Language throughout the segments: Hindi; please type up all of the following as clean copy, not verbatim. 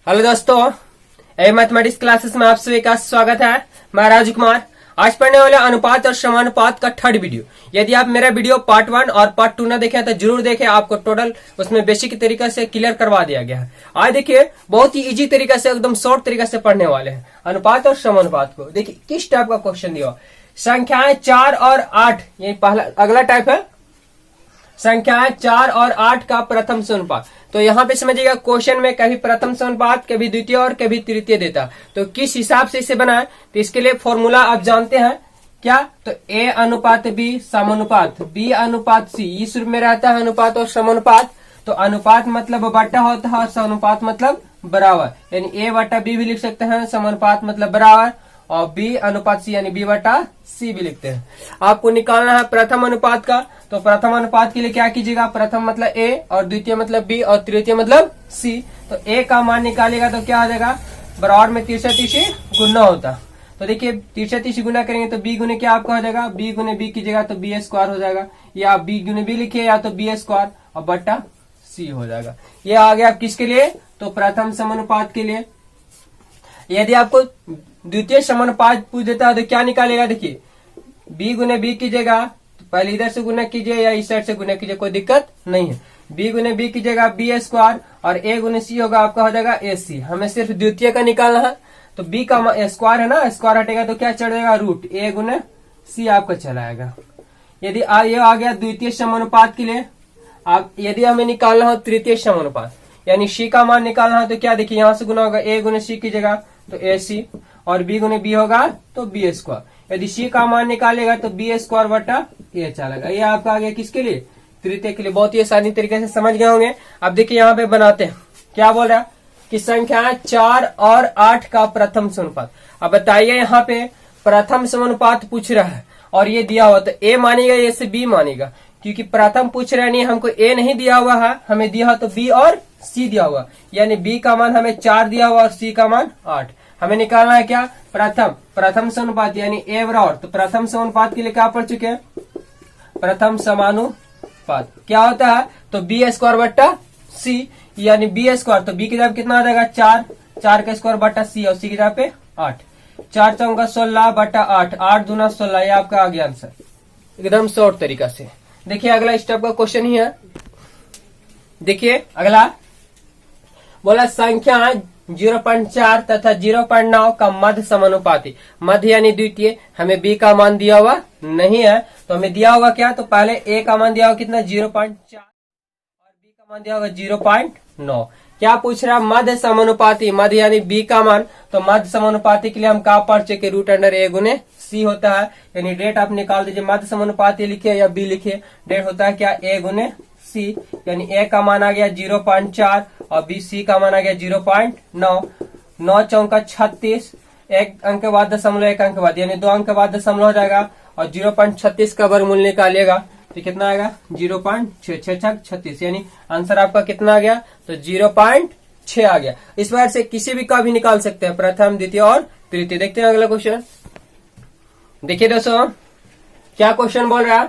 हेलो दोस्तों, ए मैथमेटिक्स क्लासेस में आप सभी का स्वागत है। मैं राजू कुमार। आज पढ़ने वाले अनुपात और समानुपात का थर्ड वीडियो। यदि आप मेरा वीडियो पार्ट 1 और पार्ट 2 ना देखें तो जरूर देखें, आपको टोटल उसमें बेसिक तरीके से क्लियर करवा दिया गया है। आज देखिए, बहुत ही इजी तरीके से, एकदम शॉर्ट तरीके से पढ़ने वाले हैं अनुपात और समानुपात को। देखिए किस टाइप का क्वेश्चन दिया, संख्याएं 4 और 8, ये पहला अगला टाइप है, संख्याएं 4 और 8 का प्रथम समानुपात। तो यहाँ पे समझिएगा, क्वेश्चन में कभी प्रथम समानुपात, कभी द्वितीय और कभी तृतीय देता, तो किस हिसाब से इसे बनाए, तो इसके लिए फॉर्मूला आप जानते हैं क्या, तो ए अनुपात बी समानुपात बी अनुपात सी, इस रूप में रहता है अनुपात और समानुपात। तो अनुपात मतलब बटा होता है और समानुपात मतलब बराबर, यानी ए बटा बी भी लिख सकते हैं, समानुपात मतलब बराबर, और बी अनुपात सी यानी बी बटा सी भी लिखते हैं। आपको निकालना है प्रथम अनुपात का, तो प्रथम अनुपात के लिए क्या कीजिएगा, प्रथम मतलब ए और द्वितीय मतलब बी और तृतीय मतलब सी। तो ए का मान निकालेगा तो क्या हो जाएगा, बराबर में 30 गुना होता। तो देखिए 30 गुना करेंगे तो बी गुने क्या आपका हो जाएगा, बी गुने बी कीजिएगा तो बी स्क्वायर हो जाएगा, या बी गुने बी लिखिए या तो बी स्क्वायर और बट्टा सी हो जाएगा। ये आ गया आप किसके लिए, तो प्रथम समानुपात के लिए। यदि आपको द्वितीय समानुपात पूछ देता है तो क्या निकालेगा, देखिए बी गुने बी कीजिएगा, तो पहले इधर से गुना कीजिए या इस साइड से गुना कीजिए, कोई दिक्कत नहीं है। बी गुने बी कीजिएगा बी स्क्वायर, और ए गुने सी होगा आपका हो जाएगा ए सी। हमें सिर्फ द्वितीय का निकालना है, तो बी का स्क्वायर है ना, स्क्वायर हटेगा तो क्या चढ़ जाएगा, रूट ए गुने सी आपका चला आएगा। यदि ये आ गया द्वितीय समानुपात के लिए। आप यदि हमें निकालना हो तृतीय समानुपात, यानी सी का मान निकालना है, तो क्या देखिए यहाँ से गुना होगा, ए गुने सी कीजिएगा तो ए सी, और बी गुने बी होगा तो बी स्क्वायर। यदि सी का मान निकालेगा तो बी स्क्वायर बटा ए चलेगा। ये आपका आ गया किसके लिए, तृतीय के लिए। बहुत ही आसानी तरीके से समझ गए होंगे। अब देखिए यहाँ पे बनाते हैं, क्या बोल रहा है कि संख्या 4 और 8 का प्रथम समानुपात। अब बताइए, यहाँ पे प्रथम समानुपात पूछ रहा है और ये दिया हुआ, तो ए मानेगा या से बी मानेगा, क्योंकि प्रथम पूछ रहे नहीं, हमको ए नहीं दिया हुआ है, हमें दिया हुआ तो बी और सी दिया हुआ, यानी बी का मान हमें 4 दिया हुआ और सी का मान 8। हमें निकालना है क्या, प्रथम समानुपात यानी ए बराबर। तो प्रथम समानुपात के लिए क्या पढ़ चुके हैं, प्रथम समानुपात क्या होता है, तो बी स्क्वायर बट्टा सी, यानी बी स्क्वायर, तो बी की जगह कितना आ जाएगा 4, 4 का स्क्वायर बट्टा सी, और सी की जगह पे 8, 4 चौका 16 बट्टा 8, 8 दूना 16, ये आपका आ गया आंसर, एकदम शॉर्ट तरीका से। देखिए अगला स्टेप का क्वेश्चन ही है। देखिए अगला बोला, संख्या 0.4 तथा 0.9 का मध्य समानुपाती, मध्य यानी द्वितीय। हमें बी का मान दिया हुआ नहीं है, तो हमें दिया होगा क्या, तो पहले ए का मान दिया होगा कितना 0.4 और बी का मान दिया होगा 0.9। क्या पूछ रहा है, मध्य समानुपाती, मध्य यानी बी का मान। तो मध्य समानुपाती के लिए हम क्या पढ़ चुके, रूट अंडर ए गुने सी होता है, यानी डेट आप निकाल दीजिए, मध्य समानुपाती लिखिए या बी लिखिए, डेट होता है क्या, ए गुने सी, यानी ए का मान आ गया 0.4 और बी सी का मान आ गया 0.9। 9 चौका 36, एक अंक के बाद दशमलव, एक अंक के बाद, यानी 2 अंक के बाद दशमलव हो जाएगा, और 0.36 का वर्गमूल निकालिएगा तो कितना आएगा 0.66636, यानी आंसर आपका कितना आ गया, तो 0.6 आ गया। इस बार से किसी भी का भी निकाल सकते हैं, प्रथम द्वितीय और तृतीय। देखते हैं अगला क्वेश्चन। देखिए दोस्तों क्या क्वेश्चन बोल रहा है,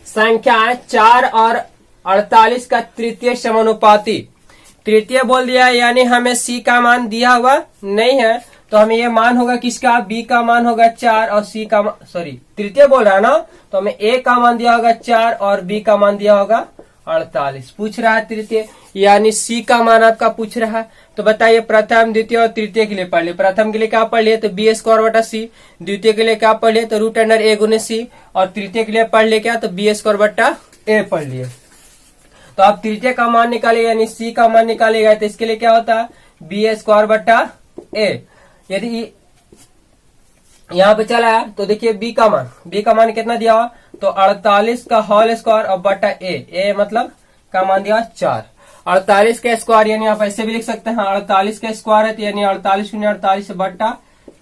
संख्या 4 और 48 का तृतीय समानुपाती। तृतीय बोल दिया, यानी हमें सी का मान दिया हुआ नहीं है, तो हमें ये मान होगा किसका, बी का मान होगा 4 और सी का तृतीय बोल रहा है ना, तो हमें ए का मान दिया होगा 4 और बी का मान दिया होगा 48। पूछ रहा है तृतीय, यानी सी का मान आपका पूछ रहा है। तो बताइए प्रथम द्वितीय और तृतीय के लिए पढ़ लिया। प्रथम के लिए क्या पढ़ लिए, तो बी स्क्वायर बटा सी। द्वितीय के लिए क्या पढ़ लिए, तो रूट अंडर ए गुने सी। और तृतीय के लिए पढ़ लिए क्या, तो बी स्क्वायर बटा ए पढ़ लिए। तो आप तृतीय का मान निकालेगा, यानी सी का मान निकालेगा, तो इसके लिए क्या होता है, बी स्क्वायर बटा ए। यदि यहाँ पे चला है तो देखिए बी का मान कितना दिया हुआ, तो 48 का होल स्क्वायर और बटा ए मतलब का मान दिया 4। 48 का स्क्वायर यानी आप ऐसे भी लिख सकते हैं, 48 का स्क्वायर है तो यानी 48 गुने 48 बट्टा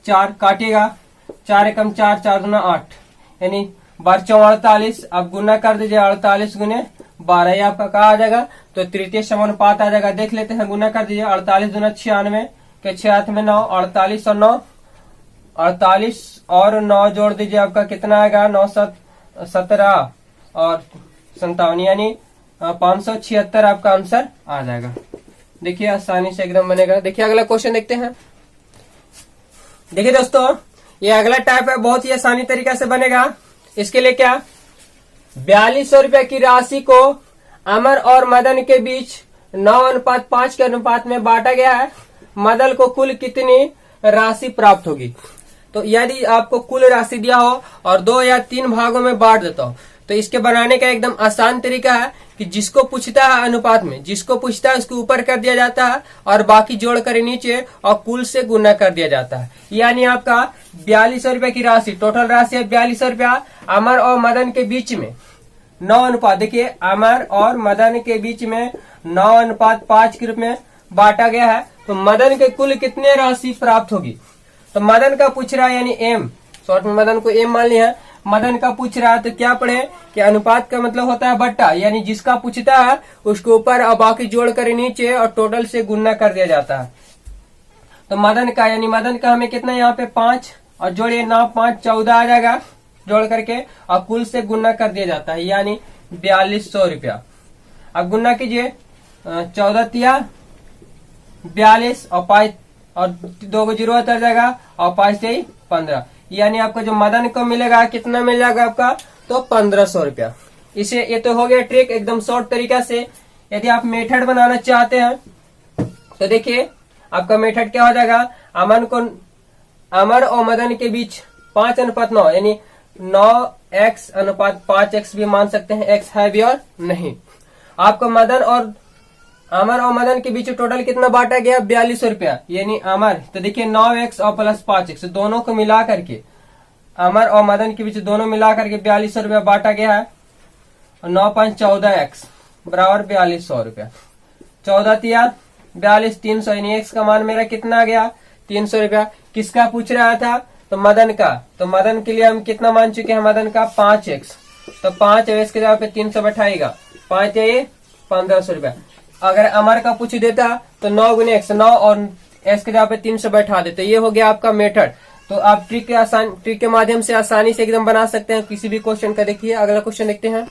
4, काटेगा 4 एकम 4, 4 दूना 8, यानी 1248। अब गुना कर दीजिए 48 गुने 12, ये आपका कहा आ जाएगा, तो तृतीय समानुपात आ जाएगा। देख लेते हैं, गुना कर दीजिए 48 दूना 96 के 6 में 9, 48 और 9, 48 और 9 जोड़ दीजिए, आपका कितना आएगा 9 17 और 57, यानी 576 आपका आंसर आ जाएगा। देखिए आसानी से एकदम बनेगा। देखिए अगला क्वेश्चन देखते हैं। देखिए दोस्तों, ये अगला टाइप है, बहुत ही आसानी तरीके से बनेगा। इसके लिए क्या, 4200 रुपए की राशि को अमर और मदन के बीच 9:5 के अनुपात में बांटा गया है। मदन को कुल कितनी राशि प्राप्त होगी। तो यदि आपको कुल राशि दिया हो और 2 या 3 भागों में बांट देता हो, तो इसके बनाने का एकदम आसान तरीका है कि जिसको पूछता है अनुपात में, जिसको पूछता है उसके ऊपर कर दिया जाता है और बाकी जोड़ कर नीचे और कुल से गुना कर दिया जाता है। यानी आपका 4200 रुपए की राशि, टोटल राशि है 4200 रुपया, अमर और मदन के बीच में 9 देखिए अमर और मदन के बीच में 9:5 के रूप में बांटा गया है। तो मदन के कुल कितने राशि प्राप्त होगी। तो मदन का पूछ रहा है, यानी एम, शॉर्ट में मदन को एम मान लिया है। मदन का पूछ रहा है तो क्या पढ़े कि अनुपात का मतलब होता है बट्टा, यानी जिसका पूछता है उसके ऊपर और बाकी जोड़ कर नीचे और टोटल से गुना कर दिया जाता है। तो मदन का, यानी मदन का हमें कितना यहाँ पे 5 और जोड़िए 9 5 14 आ जाएगा जोड़ करके, और कुल से गुना कर दिया जाता है, यानी 4200 रुपया। अब गुना कीजिए, 14 तिया 42 और 5 और 2 जीरो उतर जाएगा और 5 से 15, यानी आपको जो मदन को मिलेगा कितना मिल जाएगा आपका, तो 1500 रुपया। इसे, ये तो हो गया ट्रिक एकदम शॉर्ट तरीका से। यदि आप मेथड बनाना चाहते हैं तो देखिए आपका मेथड क्या हो जाएगा, अमर और मदन के बीच 5:9, यानी 9x/5x भी मान सकते हैं, x है भी और नहीं। आपको अमर और मदन के बीच टोटल कितना बांटा गया, 4200 रुपया, यानी अमर, तो देखिए 9x और प्लस 5x दोनों को मिला करके, अमर और मदन के बीच दोनों मिला करके 4200 रुपया बांटा गया है। 9 5 14x बराबर 4200 रुपया, 14 तिया 42 300, यानी x का मान मेरा कितना आ गया, 300 रुपया। किसका पूछ रहा था, तो मदन का। तो मदन के लिए हम कितना मान चुके हैं, मदन का 5x, तो 5x के जगह पे 300 बैठाएगा, 5 ये 1500 रुपया। अगर अमर का पूछ देता तो 9 गुने x, 9 और x के जगह पे 300 बैठा देते। ये हो गया आपका मेथड। तो आप ट्रिक के माध्यम से आसानी से एकदम बना सकते हैं किसी भी क्वेश्चन का। देखिए अगला क्वेश्चन देखते हैं।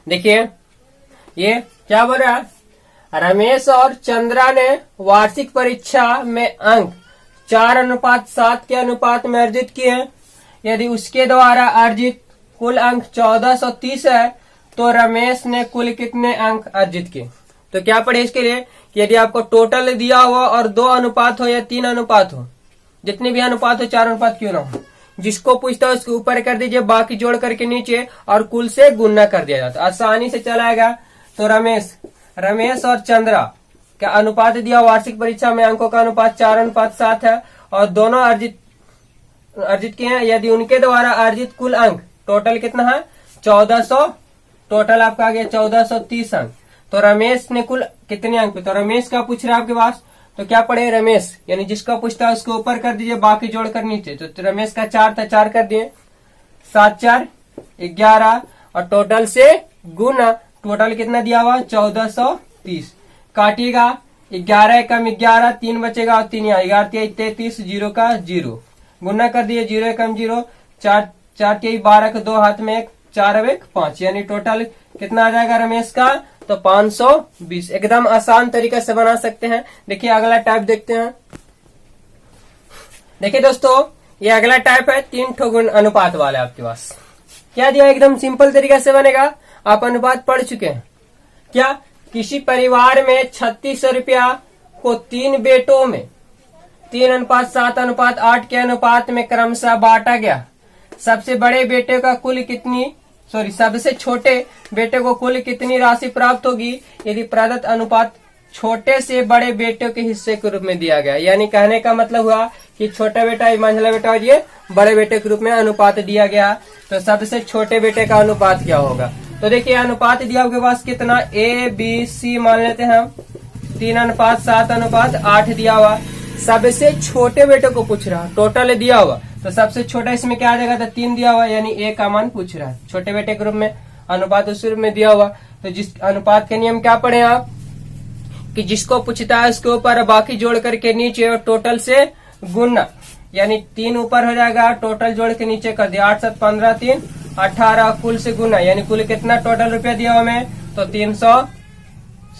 देखिए ये क्या बोल रहा है, रमेश और चंद्रा ने वार्षिक परीक्षा में अंक 4:7 के अनुपात में अर्जित किए हैं। यदि उसके द्वारा अर्जित कुल अंक 1430 है तो रमेश ने कुल कितने अंक अर्जित किए। तो क्या पढ़े इसके लिए कि यदि आपको टोटल दिया हुआ और 2 अनुपात हो या 3 अनुपात हो, जितने भी अनुपात हो, 4 अनुपात क्यों ना हो, जिसको पूछता है उसके ऊपर कर दीजिए, बाकी जोड़ करके नीचे और कुल से गुना कर दिया जाता, आसानी से चलाएगा। तो रमेश और चंद्रा का अनुपात दिया वार्षिक परीक्षा में अंकों का अनुपात 4:7 है और दोनों अर्जित किए हैं। यदि उनके द्वारा अर्जित कुल अंक टोटल कितना है, 1400, टोटल आपका आ गया 1430 अंक। तो रमेश ने कुल कितने अंक, तो रमेश का पूछ रहा है आपके पास, तो क्या पढ़े रमेश, यानी जिसका पूछता है उसको ऊपर कर दीजिए, बाकी जोड़ कर नीचे। तो रमेश का 4 था, 4 कर दिए, 7 4 11 और टोटल से गुना, टोटल कितना दिया हुआ 1430। काटिएगा, 11 कम 11, 3 बचेगा और 3 यहाँ, 11 33, 0 का 0, गुना कर दिए, 0 कम 0, 4 4 12 के 2 हाथ में 1, 4 अब 1 5, यानी टोटल कितना आ जाएगा रमेश का, तो 520। एकदम आसान तरीके से बना सकते हैं। देखिए अगला टाइप देखते हैं। देखिए दोस्तों, ये अगला टाइप है 3 ठो गुण अनुपात वाला। आपके पास क्या दिया, एकदम सिंपल तरीके से बनेगा। आप अनुपात पढ़ चुके हैं क्या, किसी परिवार में 3600 रुपया को 3 बेटों में 3:7:8 के अनुपात में क्रमशः बांटा गया। सबसे बड़े बेटे का कुल कितनी, सबसे छोटे बेटे को कुल कितनी राशि प्राप्त होगी यदि प्रदत्त अनुपात छोटे से बड़े बेटे के हिस्से के रूप में दिया गया। यानी कहने का मतलब हुआ कि छोटा बेटा मंझला बेटा और ये बड़े बेटे के रूप में अनुपात दिया गया, तो सबसे छोटे बेटे का अनुपात क्या होगा। तो देखिए अनुपात दिया आपके पास कितना, ABC मान लेते हैं हम, 3:7:8 दिया हुआ। सबसे छोटे बेटे को पूछ रहा, टोटल दिया हुआ, तो सबसे छोटा इसमें क्या आ जाएगा, तो 3 दिया हुआ, यानी A का मान पूछ रहा है छोटे बेटे के रूप में, अनुपात उस रूप में दिया हुआ। तो जिस अनुपात के नियम क्या पढ़े आप, कि जिसको पूछता है उसके ऊपर बाकी जोड़ करके नीचे और टोटल से गुना, यानी 3 ऊपर हो जाएगा, टोटल जोड़ के नीचे कर दिया, 8 7 15 3 18, कुल से गुना, यानी कुल कितना टोटल रुपया दिया हमें, तो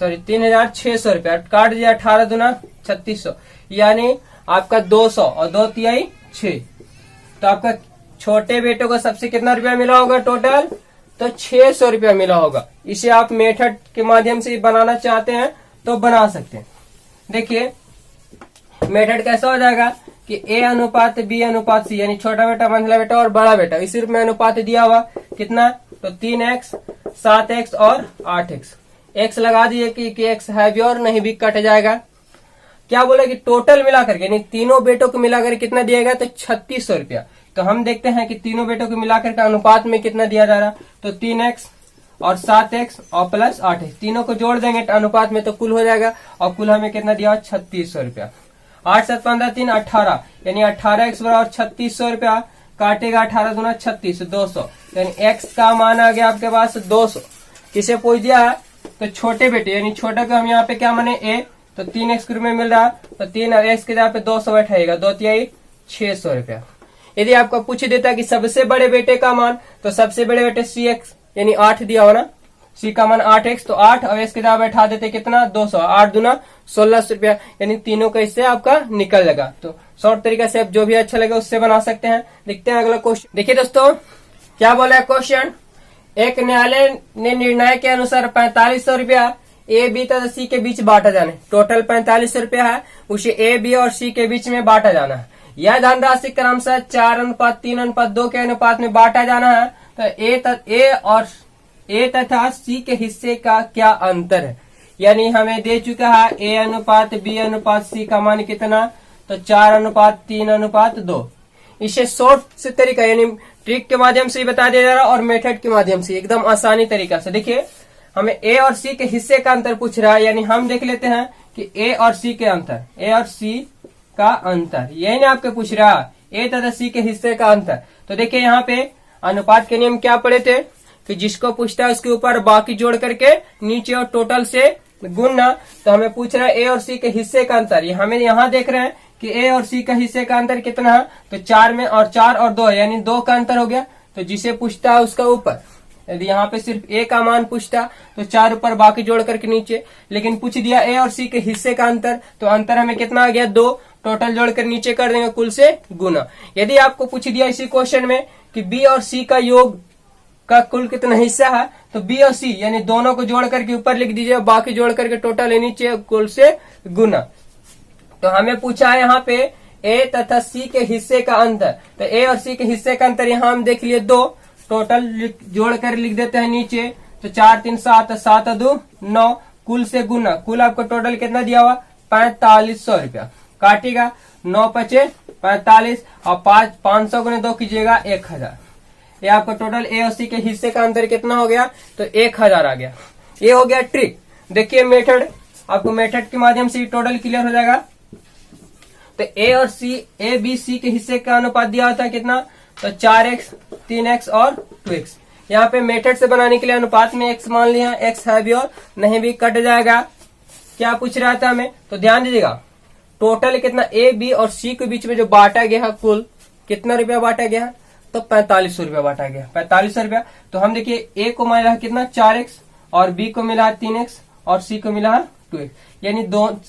सॉरी 3600 रुपया, काट दिया 18 दूना 3600, यानी आपका 200 और 2 तिहाई 6। तो आपका छोटे बेटे को सबसे कितना रुपया मिला होगा टोटल, तो 600 रुपया मिला होगा। इसे आप मेथड के माध्यम से बनाना चाहते हैं तो बना सकते हैं। देखिए मेथड कैसा हो जाएगा कि A अनुपात B अनुपात C, यानी छोटा बेटा, मंझला बेटा और बड़ा बेटा, इसी रूप में अनुपात दिया हुआ कितना, तो 3x 7x और 8x। x लगा दिए कि x है भी और नहीं भी कट जाएगा। क्या बोले कि टोटल मिलाकर के, यानी तीनों बेटों को मिलाकर कितना दिएगा, तो 3600 रुपया। तो हम देखते हैं कि तीनों बेटों को मिलाकर के अनुपात में कितना दिया जा रहा, तो 3x और 7x और प्लस 8x, तीनों को जोड़ देंगे तो अनुपात में तो कुल हो जाएगा, और कुल हमें कितना दिया 3600 रुपया। 8 7 15 3 18, यानी 18x बराबर 3600 रुपया, काटेगा 18 दूना 36, 200, यानी x का मान आ गया आपके पास 200। किसे पूछ दिया है, तो छोटे बेटे, यानी छोटा को हम यहाँ पे क्या माने a, तो 3x के रूप में मिल रहा, तो 3 और x के जगह पे 200 बैठाएगा, 2 तिहाई 600 रुपया। यदि आपको पूछ देता कि सबसे बड़े बेटे का मान, तो सबसे बड़े बेटे cx यानी 8 दिया हो ना, c का मान 8x, तो 8 और x के जगह बैठा देते कितना 200, 8 दूना 1600 रुपया, यानी तीनों का इससे आपका निकल जाएगा। तो शॉर्ट तरीके से आप जो भी अच्छा लगे उससे बना सकते हैं। देखते हैं अगला क्वेश्चन। देखिए दोस्तों क्या बोला है क्वेश्चन, एक न्यायालय ने निर्णय के अनुसार 4500 रुपया ए बी तथा सी के बीच बांटा जाना है। टोटल 4500 रुपया है, उसे ए बी और सी के बीच में बांटा जाना है। यह धनराशि क्रमशः 4:3:2 के अनुपात में बांटा जाना है। तो ए तथा सी के हिस्से का क्या अंतर है, यानी हमें दे चुका है ए अनुपात बी अनुपात सी का मान कितना, तो 4:3:2। इसे शॉर्ट से तरीका यानी ट्रिक के माध्यम से बता दिया जा रहा है और मेथड के माध्यम से एकदम आसानी तरीका से। देखिए हमें ए और सी के हिस्से का अंतर पूछ रहा है, यानी हम देख लेते हैं कि ए और सी के अंतर, ए और सी का अंतर, यही ना आपके पूछ रहा है, ए तथा सी के हिस्से का अंतर। तो देखिए यहाँ पे अनुपात के नियम क्या पढ़े थे कि जिसको पूछता है उसके ऊपर बाकी जोड़ करके नीचे और टोटल से गुणना। तो हमें पूछ रहा है ए और सी के हिस्से का अंतर, ये हमें यहाँ देख रहे हैं कि ए और सी का हिस्से का अंतर कितना है, तो 4 में और 4 और 2 यानी 2 का अंतर हो गया। तो जिसे पूछता है उसका ऊपर, यदि यहाँ पे सिर्फ ए का मान पूछता तो 4 ऊपर बाकी जोड़ करके नीचे, लेकिन पूछ दिया ए और सी के हिस्से का अंतर, तो अंतर हमें कितना आ गया 2, टोटल जोड़कर नीचे कर देंगे कुल से गुना। यदि आपको पूछ दिया इसी क्वेश्चन में कि बी और सी का योग का कुल कितना हिस्सा है, तो बी और सी यानी दोनों को जोड़ करके ऊपर लिख दीजिए, बाकी जोड़ करके टोटल नीचे कुल से गुना। तो हमें पूछा है यहाँ पे ए तथा सी के हिस्से का अंतर, तो ए और सी के हिस्से का अंतर यहाँ हम देख लिए 2, टोटल जोड़ कर लिख देते हैं नीचे, तो 4 3 7 7 2 9, कुल से गुना, कुल आपको टोटल कितना दिया हुआ 4500 रुपया, काटेगा 9 5 45 और 500 गुने 2 कीजिएगा 1000। ये आपका टोटल ए और सी के हिस्से का अंतर कितना हो गया, तो 1000 आ गया। ये हो गया ट्रिक। देखिए मेथड, आपको मेथड के माध्यम से टोटल क्लियर हो जाएगा। तो ए और सी, ए बी सी के हिस्से का अनुपात दिया होता है कितना, तो 4x 3x और 2x। यहाँ पे मेथड से बनाने के लिए अनुपात में x मान लिया, x है भी और नहीं भी कट जाएगा। क्या पूछ रहा था हमें, तो ध्यान दीजिएगा टोटल कितना ए बी और सी के बीच में जो बांटा गया है, कुल कितना रुपया बांटा गया है, तो 4500 रुपया बांटा गया, 4500 रुपया। तो हम देखिए ए को मिला है कितना 4x और बी को मिला है 3x और सी को मिला है 2x, यानी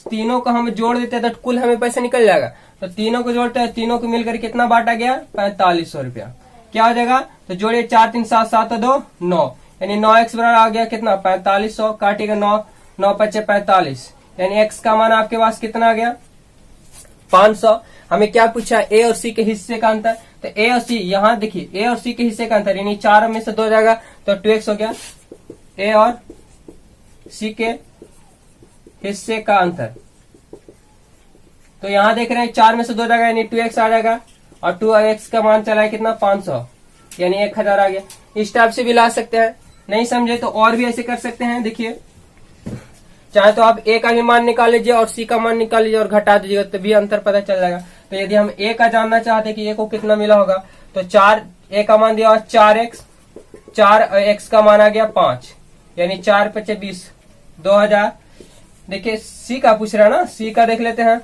तीनों को हम जोड़ देते हैं तो कुल हमें पैसा निकल जाएगा। तो तीनों को जोड़ते हैं, तीनों को मिलकर कितना बांटा गया 4500 रुपया। क्या हो जाएगा, तो जोड़िए 4 3 7 7 2 9, यानी 9x बराबर आ गया कितना 4500, काटेगा 9 9 5 45, यानी x का मान आपके पास कितना आ गया 500। हमें क्या पूछा, ए और सी के हिस्से का अंतर, तो ए और सी यहाँ देखिए ए और सी के हिस्से का अंतर यानी 4 में से 2 जाएगा तो 2x हो गया, ए और सी के हिस्से का अंतर। तो यहाँ देख रहे हैं 4 में से 2 जाएगा यानी 2x आ जाएगा और 2x का मान चला है कितना 500 यानी 1000 आ गया। इस टाइप से भी ला सकते हैं, नहीं समझे तो और भी ऐसे कर सकते हैं। देखिए चाहे तो आप ए का भी मान निकाल लीजिए और सी का मान निकाल लीजिए और घटा दीजिएगा तभी अंतर पता चल जाएगा। तो यदि हम ए का जानना चाहते हैं कि ए को कितना मिला होगा, तो 4 ए का मान दिया 4x, 4 x का मान आ गया 5 यानी 4 5 20 2000। देखिए सी का पूछ रहा है ना, सी का देख लेते हैं।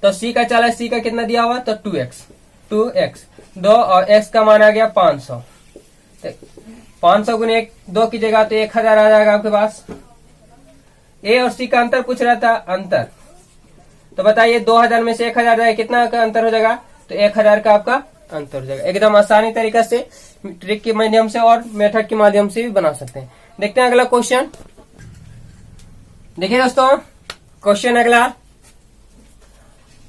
तो सी का चला, सी का कितना दिया हुआ, तो 2x 2 और x का मान आ गया 500। तो 500 गुने 2 की जगह तो 1000 आ जाएगा आपके पास। ए और सी का अंतर पूछ रहा था, अंतर। तो बताइए 2000 में से 1000 जाएगा, कितना का अंतर हो जाएगा? तो 1000 का आपका अंतर हो जाएगा। एकदम आसानी तरीका से ट्रिक के माध्यम से और मेथड के माध्यम से भी बना सकते हैं। देखते हैं अगला क्वेश्चन। देखिए दोस्तों, क्वेश्चन अगला,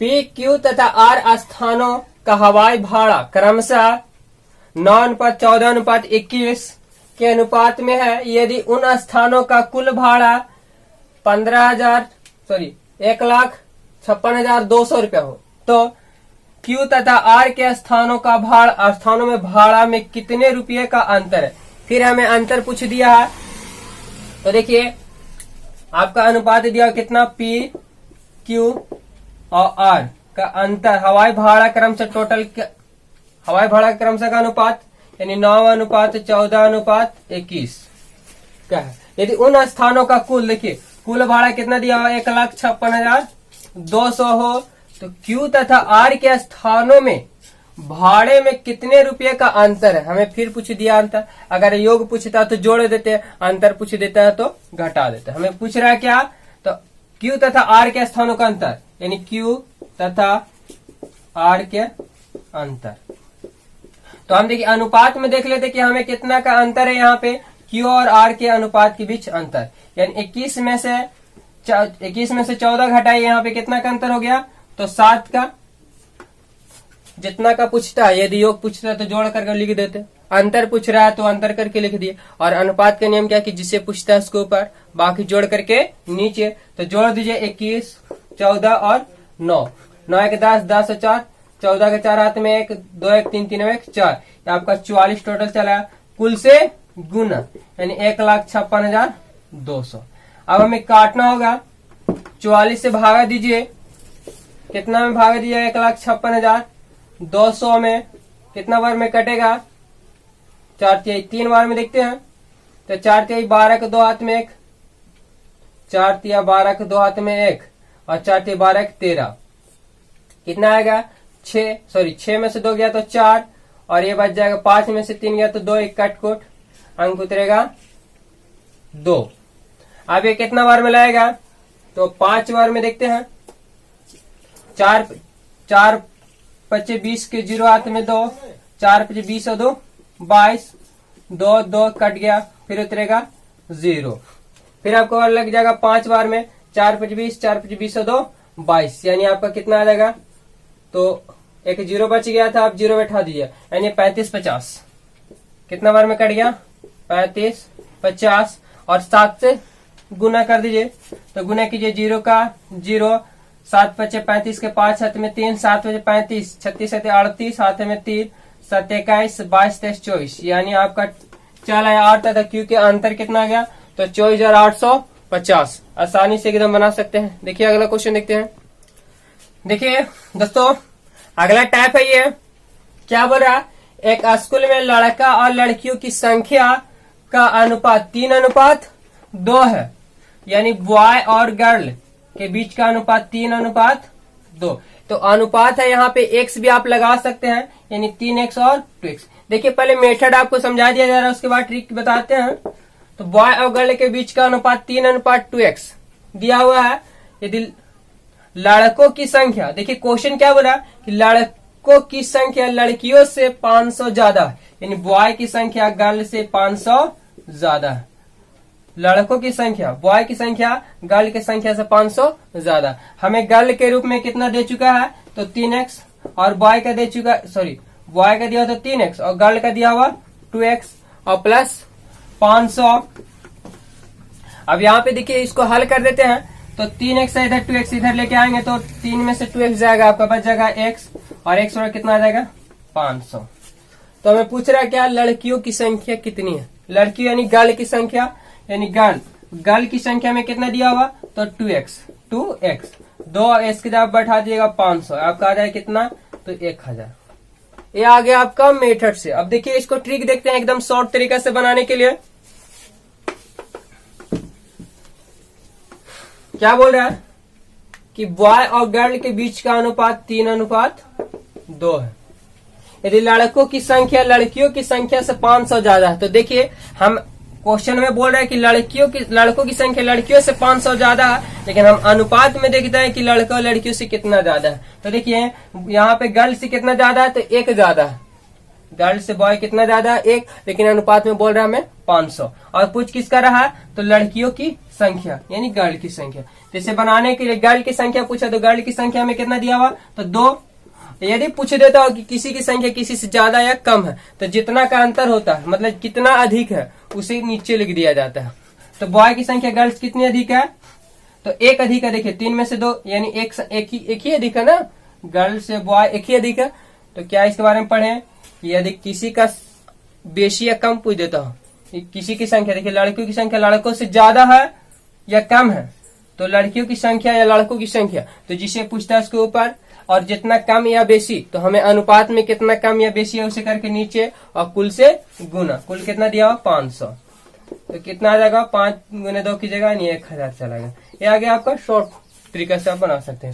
पी क्यू तथा आर स्थानों का हवाई भाड़ा क्रमशः 9:14:21 के अनुपात में है। यदि उन स्थानों का कुल भाड़ा 1,56,200 रुपया हो तो क्यू तथा आर के स्थानों में भाड़ा में कितने रुपये का अंतर है। फिर हमें अंतर पूछ दिया है। तो देखिए आपका अनुपात दिया कितना, पी क्यू और आर का अंतर, हवाई भाड़ा क्रमशः का अनुपात यानी 9:14:21 क्या है। यदि उन स्थानों का कुल, देखिए कुल भाड़ा कितना दिया हुआ, 1,56,200 हो तो क्यू तथा आर के स्थानों में भाड़े में कितने रुपये का अंतर है। हमें फिर पूछ दिया अंतर। अगर योग पूछता तो जोड़ देते, अंतर पूछ देता है तो घटा देते। हमें पूछ रहा है क्या, तो क्यू तथा आर के स्थानों का अंतर यानी क्यू तथा आर के अंतर। तो हम देखिए अनुपात में देख लेते कि हमें कितना का अंतर है। यहाँ पे क्यू और आर के अनुपात के बीच अंतर, यानी 21 में से 14 घटाइए, यहाँ पे कितना का अंतर हो गया, तो 7 का। जितना का पूछता है, यदि योग पूछता है तो जोड़ करके लिख देते, अंतर पूछ रहा है तो अंतर करके लिख दिए। और अनुपात का नियम क्या कि जिससे पूछता है उसके ऊपर, बाकी जोड़ करके नीचे। तो जोड़ दीजिए 21, 14 और 9, 9 1 10, 10 और 4, 14 के 4 हाथ में 1, 2 1 3 3 1 4, आपका 44 टोटल चला। कुल से गुना यानी 1,56,200। अब हमें काटना होगा, 44 से भागा दीजिए, कितना में भागा दीजिए, 1,56,200 में कितना बार में कटेगा, 4 3 बार में देखते हैं। तो 4 12 के 2 हाथ में 1, 4 12 के 2 हाथ में 1 और 4 12 13, कितना आएगा 6 में से 2 गया तो 4 और ये बच जाएगा 5 में से 3 गया तो 2, 1 कट अंक उतरेगा 2। अब ये कितना बार में लाएगा, तो 5 बार में देखते हैं। 4 5 20 के 0 हाथ में 2, 4 5 20 और 2 22, 2 2 कट गया, फिर उतरेगा 0। फिर आपको और लग जाएगा 5 बार में, 4 5 20, 4 5 20 और 2 22, यानी आपका कितना आ जाएगा, तो एक 0 बच गया था, आप 0 बैठा दीजिए, यानी 35 50। कितना बार में कट गया, 35 50 और 7 से गुना कर दीजिए। तो गुना कीजिए 0 का 0, 7 5 35 के 5 हाथ में 3, 7 5 35, 36 7 38 हाथ में 3, 7 21 22 23 24, यानी आपका चला है 8 था। क्योंकि अंतर कितना आ गया, तो 24,850। आसानी से एकदम बना सकते हैं। देखिए अगला क्वेश्चन देखते हैं। देखिए दोस्तों अगला टाइप है, ये क्या बोल रहा है, एक स्कूल में लड़का और लड़कियों की संख्या का अनुपात 3:2 है, यानी बॉय और गर्ल के बीच का अनुपात 3:2। तो अनुपात है, यहाँ पे x भी आप लगा सकते हैं, यानी 3x और 2x। देखिए पहले मेथड आपको समझा दिया जा रहा है, उसके बाद ट्रिक बताते हैं। तो बॉय और गर्ल के बीच का अनुपात 3:2x दिया हुआ है। यदि लड़कों की संख्या, देखिए क्वेश्चन क्या बोला कि लड़कों की संख्या लड़कियों से 500 ज्यादा है, यानी बॉय की संख्या गर्ल से 500 ज्यादा है। लड़कों की संख्या, बॉय की संख्या गर्ल की संख्या से 500 ज्यादा। हमें गर्ल के रूप में कितना दे चुका है, तो 3x, और बॉय का दे चुका, बॉय का दिया तो 3x और गर्ल का दिया हुआ 2x और प्लस 500। अब यहाँ पे देखिए इसको हल कर देते हैं, तो 3x इधर 2x इधर लेके आएंगे तो 3 में से 2x जाएगा, आपका बच जाएगा x और x और कितना आ जाएगा 500। तो हमें पूछ रहा है क्या, लड़कियों की संख्या कितनी है, लड़की यानी गर्ल की संख्या, यानी गर्ल की संख्या में कितना दिया हुआ, तो 2x 2x की जगह बैठा दिएगा 500, आपका आ जाएगा कितना, तो 1000। ये आ गया आपका मेथड से। अब देखिए इसको ट्रिक देखते हैं एकदम शॉर्ट तरीका से बनाने के लिए। क्या बोल रहा है कि बॉय और गर्ल के बीच का अनुपात 3:2 है। यदि लड़कों की संख्या लड़कियों की संख्या से 500 ज्यादा है, तो देखिए हम क्वेश्चन में बोल रहा है कि लड़कों की संख्या लड़कियों से 500 ज्यादा है, लेकिन हम अनुपात में देखते हैं कि लड़कों और लड़कियों से कितना ज्यादा है। तो देखिए यहाँ पे गर्ल से कितना ज्यादा है, तो 1 ज्यादा है। गर्ल से बॉय कितना ज्यादा है, 1, लेकिन अनुपात में बोल रहा है हमें 500। और पूछ किसका रहा, तो लड़कियों की संख्या यानी गर्ल की संख्या। जैसे बनाने के लिए गर्ल की संख्या पूछा, तो गर्ल की संख्या में कितना दिया हुआ, तो 2। यदि पूछ देता हो कि किसी की संख्या किसी से ज्यादा या कम है, तो जितना का अंतर होता है मतलब कितना अधिक है उसे नीचे लिख दिया जाता है। तो बॉय की संख्या गर्ल्स कितनी अधिक है, तो 1 अधिक है। देखिए 3 में से 2 यानी एक ही अधिक है ना, गर्ल से बॉय 1 ही अधिक है। तो क्या इसके बारे में पढ़े, यदि किसी का बेशी या कम पूछ देता हो, किसी की संख्या, देखिए लड़कियों की संख्या लड़कों से ज्यादा है या कम है, तो लड़कियों की संख्या या लड़कों की संख्या, तो जिसे पूछता है उसके ऊपर, और जितना कम या बेशी, तो हमें अनुपात में कितना कम या बेशी है उसे करके नीचे, और कुल से गुना, कुल कितना दिया हुआ 500। तो कितना आ जाएगा, 5 गुने 2 की जगह नहीं 1000 चला गया। ये आ गया आपका शॉर्ट तरीका से आप बना सकते हैं।